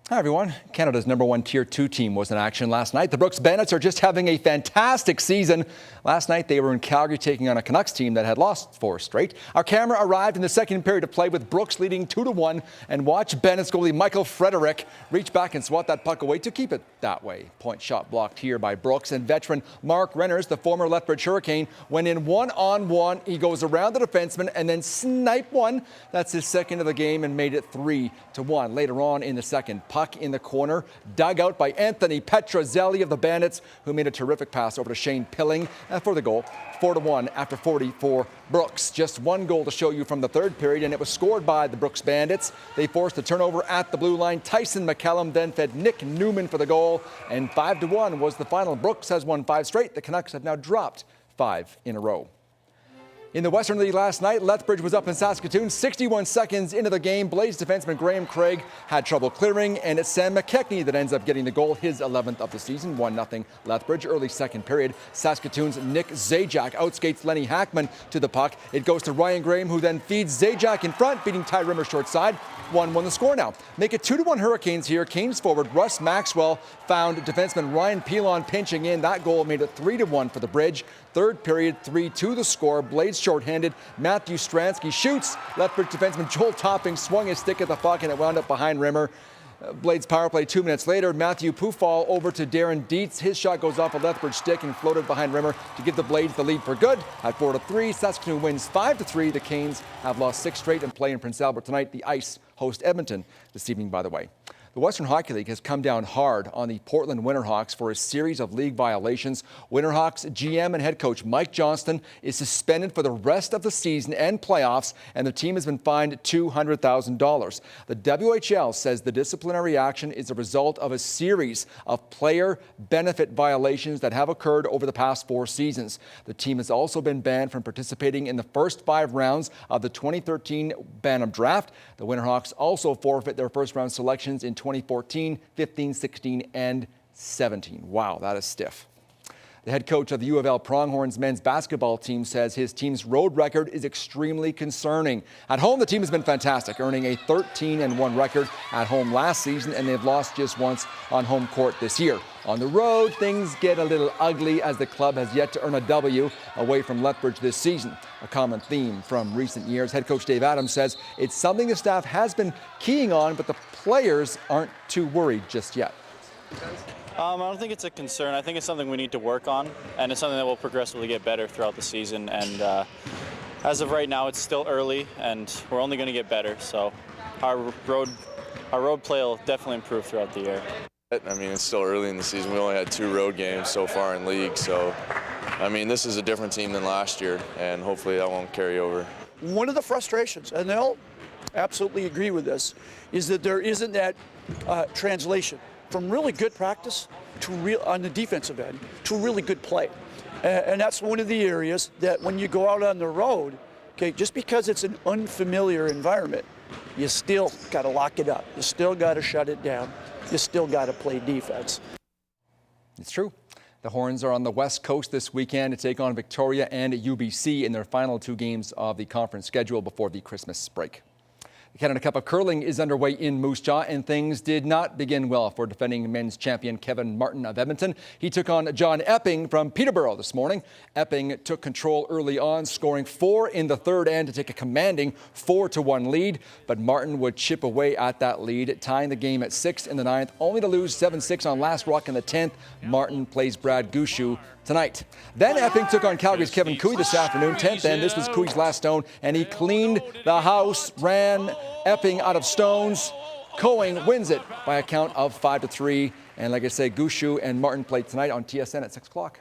Hi everyone. Canada's #1 Tier 2 team was in action last night. The Brooks Bandits are just having a fantastic season. Last night they were in Calgary taking on a Canucks team that had lost 4 straight. Our camera arrived in the second period of play with Brooks leading 2-1, and watch Bandits goalie Michael Frederick reach back and swat that puck away to keep it that way. Point shot blocked here by Brooks, and veteran Mark Renners, the former Lethbridge Hurricane, went in one-on-one. He goes around the defenseman and then sniped one. That's his second of the game and made it 3-1. Later on in the second, puck in the corner, dug out by Anthony Petrozelli of the Bandits, who made a terrific pass over to Shane Pilling for the goal. 4-1 after 40 for Brooks. Just one goal to show you from the third period, and it was scored by the Brooks Bandits. They forced a turnover at the blue line. Tyson McCallum then fed Nick Newman for the goal, and 5-1 was the final. Brooks has won 5 straight. The Canucks have now dropped 5 in a row. In the Western League last night, Lethbridge was up in Saskatoon. 61 seconds into the game, Blaze defenseman Graham Craig had trouble clearing, and it's Sam McKechnie that ends up getting the goal, his 11th of the season. 1-0 Lethbridge. Early second period, Saskatoon's Nick Zajac outskates Lenny Hackman to the puck. It goes to Ryan Graham, who then feeds Zajac in front, beating Ty Rimmer short side. 1-1 the score now. Make it 2-1 Hurricanes here. Canes forward Russ Maxwell found defenseman Ryan Pilon pinching in. That goal made it 3-1 for the Bridge. Third period, 3-2 the score. Blades shorthanded. Matthew Stransky shoots. Lethbridge defenseman Joel Topping swung his stick at the puck, and it wound up behind Rimmer. Blades power play 2 minutes later. Matthew Pufall over to Darren Dietz. His shot goes off a Lethbridge stick and floated behind Rimmer to give the Blades the lead for good. At 4-3, Saskatoon wins 5-3. The Canes have lost 6 straight and play in Prince Albert tonight. The Ice host Edmonton this evening, by the way. The Western Hockey League has come down hard on the Portland Winterhawks for a series of league violations. Winterhawks GM and head coach Mike Johnston is suspended for the rest of the season and playoffs, and the team has been fined $200,000. The WHL says the disciplinary action is a result of a series of player benefit violations that have occurred over the past 4 seasons. The team has also been banned from participating in the first 5 rounds of the 2013 Bantam Draft. The Winterhawks also forfeit their first-round selections in 2014, 15, 16, and 17. Wow, that is stiff. The head coach of the U of L Pronghorns men's basketball team says his team's road record is extremely concerning. At home, the team has been fantastic, earning a 13-1 record at home last season, and they've lost just once on home court this year. On the road, things get a little ugly as the club has yet to earn a W away from Lethbridge this season. A common theme from recent years. Head coach Dave Adams says it's something the staff has been keying on, but the players aren't too worried just yet. I don't think it's a concern. I think it's something we need to work on, and it's something that will progressively get better throughout the season. And as of right now, it's still early, and we're only going to get better. So our road play will definitely improve throughout the year. I mean, it's still early in the season. We only had 2 road games so far in league. So, I mean, this is a different team than last year, and hopefully that won't carry over. One of the frustrations, and they'll absolutely agree with this, is that there isn't that translation from really good practice to real on the defensive end to really good play. And that's one of the areas that when you go out on the road, okay, just because it's an unfamiliar environment, you still got to lock it up. You still got to shut it down. You still got to play defense. It's true. The Horns are on the West Coast this weekend to take on Victoria and UBC in their final 2 games of the conference schedule before the Christmas break. The Canada Cup of Curling is underway in Moose Jaw, and things did not begin well for defending men's champion Kevin Martin of Edmonton. He took on John Epping from Peterborough this morning. Epping took control early on, scoring 4 in the third and to take a commanding 4-1 lead. But Martin would chip away at that lead, tying the game at 6 in the 9th, only to lose 7-6 on last rock in the 10th. Martin plays Brad Gushu tonight. Then Epping took on Calgary's Kevin Cooey this afternoon, 10th, and this was Cooey's last stone, and he cleaned the house, ran Epping out of stones. Coing wins it by a count of 5-3. And like I say, Gushu and Martin play tonight on TSN at 6 o'clock.